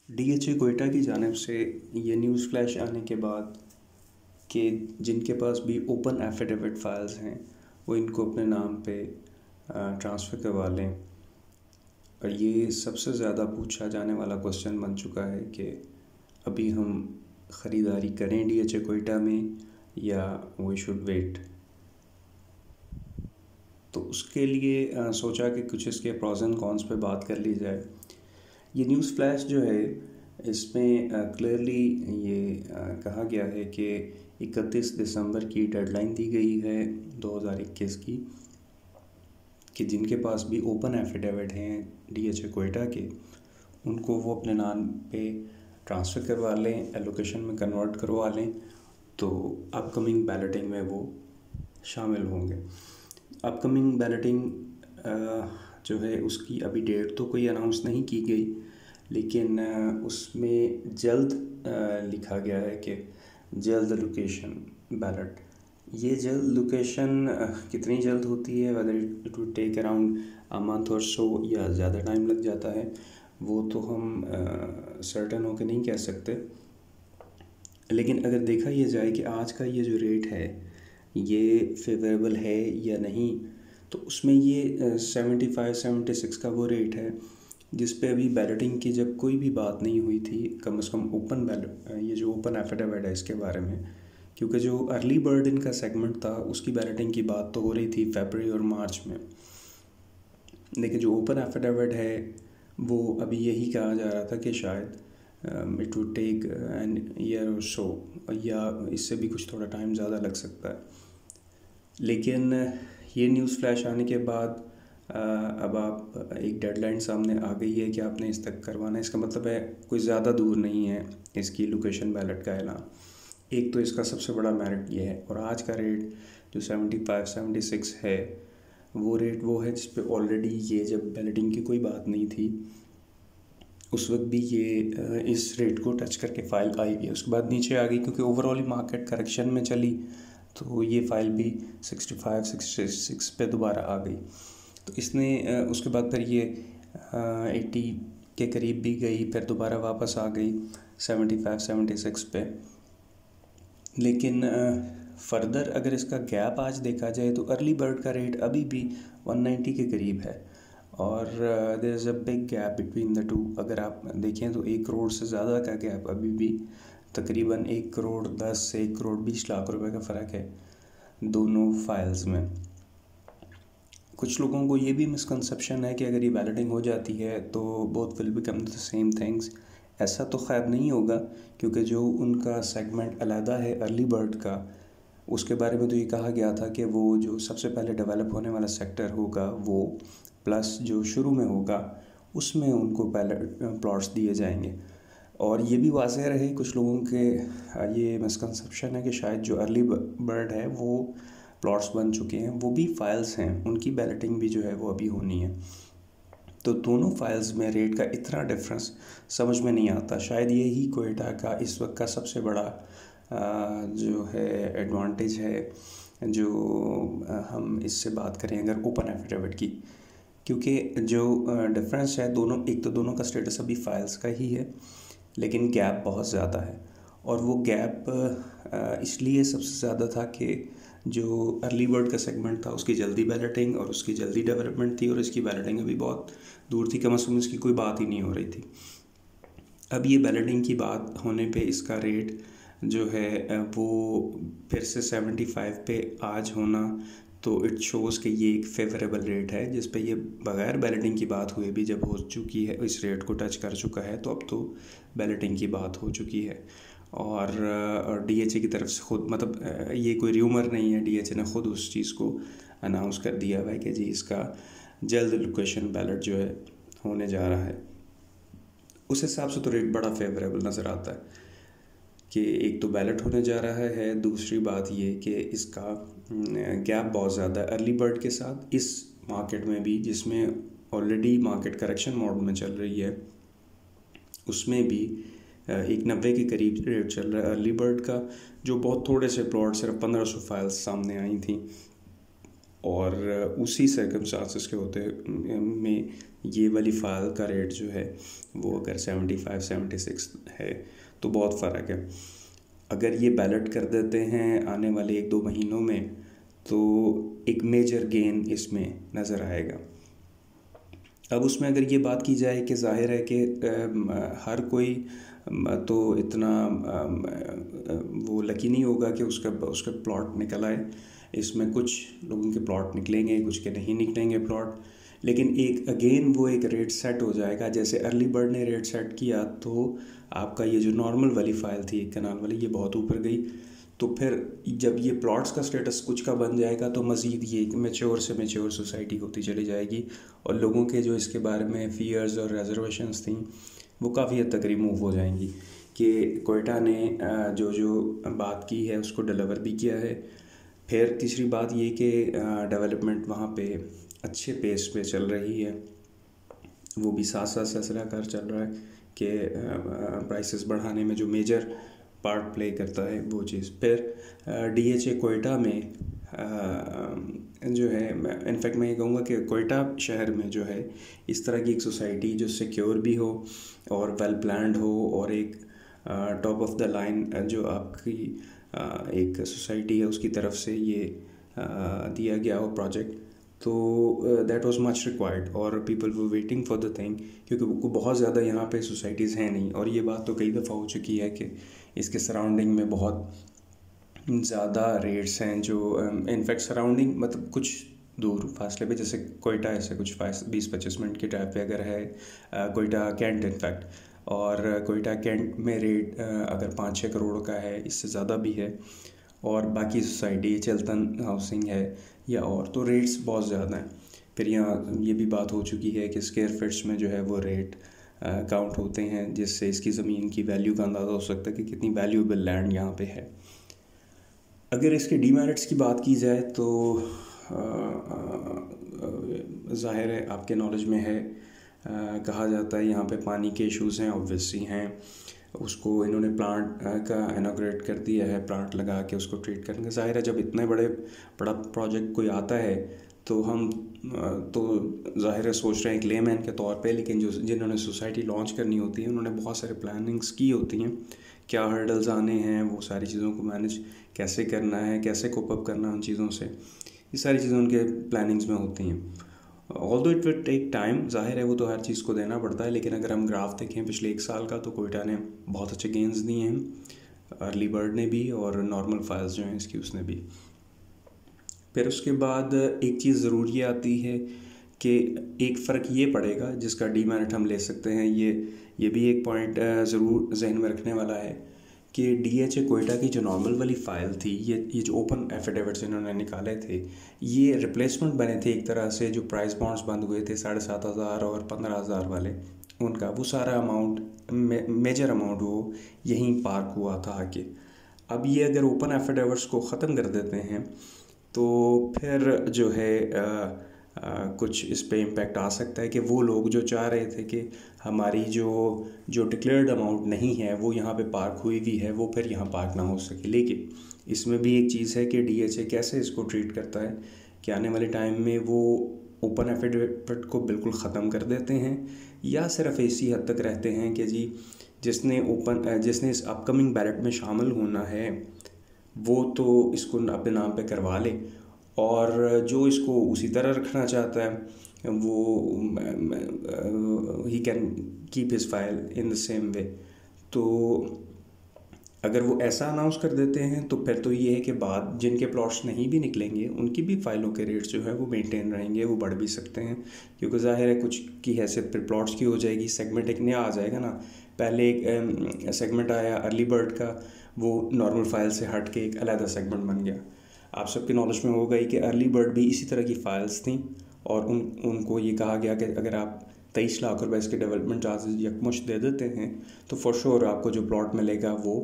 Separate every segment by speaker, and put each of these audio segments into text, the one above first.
Speaker 1: DHA Quetta की जानिब से ये न्यूज़ फ्लैश आने के बाद कि जिनके पास भी ओपन एफिडेविट फाइल्स हैं वो इनको अपने नाम पे ट्रांसफ़र करवा लें। और ये सबसे ज़्यादा पूछा जाने वाला क्वेश्चन बन चुका है कि अभी हम ख़रीदारी करें डीएचए कोयटा में या वी शुड वेट। तो उसके लिए सोचा कि कुछ इसके प्रॉज एंड कॉन्स पे बात कर ली जाए। ये न्यूज़ फ्लैश जो है इसमें क्लियरली ये कहा गया है कि 31 दिसंबर की डेडलाइन दी गई है 2021 की कि जिनके पास भी ओपन एफिडेविट हैं डीएचए कोयटा के उनको वो अपने नाम पे ट्रांसफ़र करवा लें, एलोकेशन में कन्वर्ट करवा लें, तो अपकमिंग बैलेटिंग में वो शामिल होंगे। अपकमिंग बैलेटिंग जो है उसकी अभी डेट तो कोई अनाउंस नहीं की गई, लेकिन उसमें जल्द लिखा गया है कि जल्द लोकेशन बैलेट। ये जल्द लोकेशन कितनी जल्द होती है, whether it would take around a month or so या ज़्यादा टाइम लग जाता है, वो तो हम सर्टेन होकर नहीं कह सकते। लेकिन अगर देखा यह जाए कि आज का ये जो रेट है ये फेवरेबल है या नहीं, तो उसमें ये 75-76 का वो रेट है जिस पे अभी बैलेटिंग की जब कोई भी बात नहीं हुई थी, कम से कम ओपन बैलेट ये जो ओपन एफिडेविट है इसके बारे में, क्योंकि जो अर्ली बर्ड इनका सेगमेंट था उसकी बैलेटिंग की बात तो हो रही थी फरवरी और मार्च में, लेकिन जो ओपन एफिडेविट है वो अभी यही कहा जा रहा था कि शायद it would take an year or so, या इससे भी कुछ थोड़ा टाइम ज़्यादा लग सकता है। लेकिन ये न्यूज़ फ्लैश आने के बाद अब आप एक डेडलाइन सामने आ गई है कि आपने इस तक करवाना है। इसका मतलब है कोई ज़्यादा दूर नहीं है इसकी लोकेशन बैलेट का ऐलान। एक तो इसका सबसे बड़ा मेरिट ये है, और आज का रेट जो 75-76 है वो रेट वो है जिस पे ऑलरेडी ये जब बैलेटिंग की कोई बात नहीं थी उस वक्त भी ये इस रेट को टच करके फ़ाइल आई भी है, उसके बाद नीचे आ गई क्योंकि ओवरऑल ही मार्केट करेक्शन में चली, तो ये फ़ाइल भी 65-66 पे दोबारा आ गई। तो इसने उसके बाद फिर ये 80 के करीब भी गई, फिर दोबारा वापस आ गई 75-76 पे। लेकिन फर्दर अगर इसका गैप आज देखा जाए तो अर्ली बर्ड का रेट अभी भी 190 के करीब है, और there is a big gap between the two. अगर आप देखें तो 1 करोड़ से ज़्यादा का गैप अभी भी, तकरीबन 1 करोड़ 10 से 1 करोड़ 20 लाख रुपए का फ़र्क है दोनों फाइल्स में। कुछ लोगों को ये भी मिसकंसेप्शन है कि अगर ये बैलेटिंग हो जाती है तो both will become the same things. ऐसा तो खैर नहीं होगा, क्योंकि जो उनका सेगमेंट अलहदा है अर्ली बर्ड का, उसके बारे में तो ये कहा गया था कि वो जो सबसे पहले डेवलप होने वाला सेक्टर होगा वो प्लस जो शुरू में होगा उसमें उनको पहले प्लॉट्स दिए जाएंगे। और ये भी वाज़ेह रहे कुछ लोगों के ये मिसकंसेप्शन है कि शायद जो अर्ली बर्ड है वो प्लॉट्स बन चुके हैं, वो भी फाइल्स हैं, उनकी बैलेटिंग भी जो है वो अभी होनी है। तो दोनों फाइल्स में रेट का इतना डिफरेंस समझ में नहीं आता। शायद यही कोयटा का इस वक्त का सबसे बड़ा जो है एडवांटेज है जो हम इससे बात करें अगर ओपन एफिडेविट की, क्योंकि जो डिफरेंस है दोनों, एक तो दोनों का स्टेटस अभी फाइल्स का ही है लेकिन गैप बहुत ज़्यादा है। और वो गैप इसलिए सबसे ज़्यादा था कि जो अर्ली बर्ड का सेगमेंट था उसकी जल्दी बैलेटिंग और उसकी जल्दी डेवलपमेंट थी, और इसकी बैलेटिंग अभी बहुत दूर थी, कम से कम इसकी कोई बात ही नहीं हो रही थी। अब ये बैलेटिंग की बात होने पे इसका रेट जो है वो फिर से 75 पे आज होना, तो इट शोज़ कि ये एक फेवरेबल रेट है जिस पे ये बग़ैर बैलेटिंग की बात हुए भी जब हो चुकी है, इस रेट को टच कर चुका है, तो अब तो बैलेटिंग की बात हो चुकी है। और डीएचए की तरफ से खुद, मतलब ये कोई र्यूमर नहीं है, डीएचए ने ख़ुद उस चीज़ को अनाउंस कर दिया हुआ है कि जी इसका जल्द लोकेशन बैलेट जो है होने जा रहा है। उस हिसाब से तो रेट बड़ा फेवरेबल नज़र आता है कि एक तो बैलेट होने जा रहा है, दूसरी बात ये कि इसका गैप बहुत ज़्यादा है अर्ली बर्ड के साथ इस मार्केट में भी, जिसमें ऑलरेडी मार्केट करेक्शन मोड में चल रही है, उसमें भी 190 के करीब रेट चल रहा है अर्ली बर्ड का, जो बहुत थोड़े से प्लॉट, सिर्फ 1500 फाइल्स सामने आई थी। और उसी सर्कमस्टांसिस के होते में ये वाली फ़ाइल का रेट जो है वो अगर 75-76 है तो बहुत फ़र्क है। अगर ये बैलेट कर देते हैं आने वाले 1-2 महीनों में तो एक मेजर गेन इसमें नज़र आएगा। अब उसमें अगर ये बात की जाए कि ज़ाहिर है कि हर कोई तो इतना वो लकी नहीं होगा कि उसका प्लॉट निकल आए। इसमें कुछ लोगों के प्लॉट निकलेंगे, कुछ के नहीं निकलेंगे प्लॉट, लेकिन एक अगेन वो एक रेट सेट हो जाएगा। जैसे अर्ली बर्ड ने रेट सेट किया तो आपका ये जो नॉर्मल वाली फ़ाइल थी 1 कनाल वाली, ये बहुत ऊपर गई। तो फिर जब ये प्लॉट्स का स्टेटस कुछ का बन जाएगा तो मज़ीद ये मैच्योर से मैच्योर सोसाइटी होती चली जाएगी और लोगों के जो इसके बारे में फ़ियर्स और रिजर्वेशंस थी वो काफ़ी हद तक रिमूव हो जाएंगी कि कोयटा ने जो जो बात की है उसको डिलीवर भी किया है। फिर तीसरी बात ये कि डेवलपमेंट वहाँ पे अच्छे पेस पे चल रही है, वो भी साथ साथ सिलसिला कर चल रहा है कि प्राइसेस बढ़ाने में जो मेजर पार्ट प्ले करता है वो चीज़। फिर DHA कोयटा में जो है, इनफैक्ट मैं ये कहूँगा कि कोयटा शहर में जो है इस तरह की एक सोसाइटी जो सिक्योर भी हो और वेल प्लान्ड हो और एक टॉप ऑफ द लाइन जो आपकी एक सोसाइटी है उसकी तरफ से ये दिया गया हो प्रोजेक्ट, तो दैट वाज मच रिक्वायर्ड और people were waiting for the thing, क्योंकि बहुत ज़्यादा यहाँ पे सोसाइटीज़ हैं नहीं। और ये बात तो कई दफ़ा हो चुकी है कि इसके सराउंडिंग में बहुत ज़्यादा रेट्स हैं जो इनफैक्ट सराउंडिंग मतलब कुछ दूर फासले पे, जैसे कोयटा ऐसे कुछ 20-25 मिनट के ड्राइव पे अगर है कोयटा कैंट इनफैक्ट, और कोयटा कैंट में रेट अगर 5-6 करोड़ का है, इससे ज़्यादा भी है। और बाकी सोसाइटी चिल्तन हाउसिंग है या और, तो रेट्स बहुत ज़्यादा हैं। फिर यहाँ ये भी बात हो चुकी है कि स्क्वायर फीट्स में जो है वो रेट काउंट होते हैं, जिससे इसकी ज़मीन की वैल्यू का अंदाज़ा हो सकता है कि कितनी वैल्यूएबल लैंड यहाँ पे है। अगर इसके डीमेरिट्स की बात की जाए तो ज़ाहिर है आपके नॉलेज में है, कहा जाता है यहाँ पे पानी के इश्यूज़ हैं, ऑब्वियसली हैं। उसको इन्होंने प्लांट का इनॉग्रेट कर दिया है, प्लांट लगा के उसको ट्रीट करने का। ज़ाहिर है जब इतने बड़ा प्रोजेक्ट कोई आता है तो हम तो ज़ाहिर है सोच रहे हैं एक लेमैन के तौर पे, लेकिन जिन्होंने सोसाइटी लॉन्च करनी होती है उन्होंने बहुत सारे प्लानिंग्स की होती हैं, क्या हर्डल्स आने हैं, वो सारी चीज़ों को मैनेज कैसे करना है, कैसे कोप अप करना है उन चीज़ों से, ये सारी चीज़ें उनके प्लानिंग्स में होती हैं। Although it will take time, ज़ाहिर है वो तो हर चीज़ को देना पड़ता है, लेकिन अगर हम ग्राफ देखें पिछले 1 साल का तो कोयटा ने बहुत अच्छे गेंस दिए हैं, अर्ली बर्ड ने भी और नॉर्मल फाइल्स जो हैं इसकी उसने भी। फिर उसके बाद एक चीज़ ज़रूर ये आती है कि एक फ़र्क ये पड़ेगा जिसका डीमेरिट हम ले सकते हैं, ये भी एक पॉइंट ज़रूर जहन में रखने वाला है कि DHA कोयटा की जो नॉर्मल वाली फ़ाइल थी, ये जो ओपन एफिडेविट्स इन्होंने निकाले थे, ये रिप्लेसमेंट बने थे एक तरह से। जो प्राइस बॉन्ड्स बंद हुए थे 7,500 और 15,000 वाले, उनका वो सारा अमाउंट मेजर अमाउंट वो यहीं पार्क हुआ था आके। अब ये अगर ओपन एफिडेविट्स को ख़त्म कर देते हैं तो फिर जो है कुछ इस पे इम्पैक्ट आ सकता है कि वो लोग जो चाह रहे थे कि हमारी जो डिक्लेयर्ड अमाउंट नहीं है वो यहाँ पे पार्क हुई भी है, वो फिर यहाँ पार्क ना हो सके। लेकिन इसमें भी एक चीज़ है कि DHA कैसे इसको ट्रीट करता है कि आने वाले टाइम में वो ओपन एफिडेविट को बिल्कुल ख़त्म कर देते हैं या सिर्फ इसी हद तक रहते हैं कि जी जिसने इस अपकमिंग बैलेट में शामिल होना है वो तो इसको अपने नाम पे करवा ले, और जो इसको उसी तरह रखना चाहता है वो he can keep his file in the same way. तो अगर वो ऐसा अनाउंस कर देते हैं तो फिर तो ये है कि बाद जिनके प्लॉट्स नहीं भी निकलेंगे उनकी भी फाइलों के रेट्स जो है वो मेंटेन रहेंगे, वो बढ़ भी सकते हैं, क्योंकि ज़ाहिर है कुछ की हैसियत फिर प्लॉट्स की हो जाएगी। सेगमेंट एक नया आ जाएगा ना, पहले एक सेगमेंट आया अर्ली बर्ड का, वो नॉर्मल फाइल से हट के एक अलग सेगमेंट बन गया। आप सबके नॉलेज में होगा ही कि अर्ली बर्ड भी इसी तरह की फ़ाइल्स थी और उनको ये कहा गया कि अगर आप 23 लाख रुपए इसके डेवलपमेंट चार्जेस यकमुश्त दे देते हैं तो फॉर श्योर आपको जो प्लॉट मिलेगा वो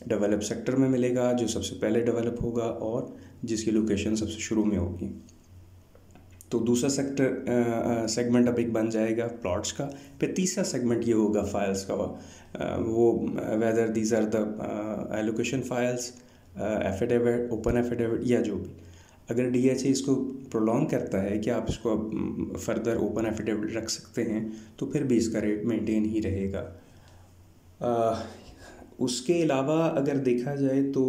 Speaker 1: डेवलप सेक्टर में मिलेगा, जो सबसे पहले डेवलप होगा और जिसकी लोकेशन सबसे शुरू में होगी। तो दूसरा सेगमेंट अब एक बन जाएगा प्लॉट्स का। फिर तीसरा सेगमेंट ये होगा फाइल्स का, वो whether these are the allocation files, affidavit, open affidavit या जो भी। अगर DHA इसको प्रोलॉन्ग करता है कि आप इसको अब फर्दर ओपन एफिडेविट रख सकते हैं, तो फिर भी इसका रेट मेंटेन ही रहेगा। उसके अलावा अगर देखा जाए तो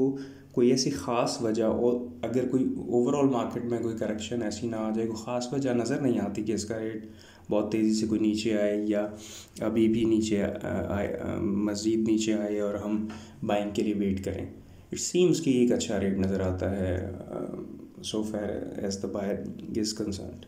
Speaker 1: कोई ऐसी ख़ास वजह, और अगर कोई ओवरऑल मार्केट में कोई करेक्शन ऐसी ना आ जाए, कोई ख़ास वजह नज़र नहीं आती कि इसका रेट बहुत तेज़ी से कोई नीचे आए या अभी भी नीचे आए, मज़ीद नीचे आए और हम बाइंग के लिए वेट करें। इट सीम्स कि एक अच्छा रेट नज़र आता है so far as the buyer is concerned.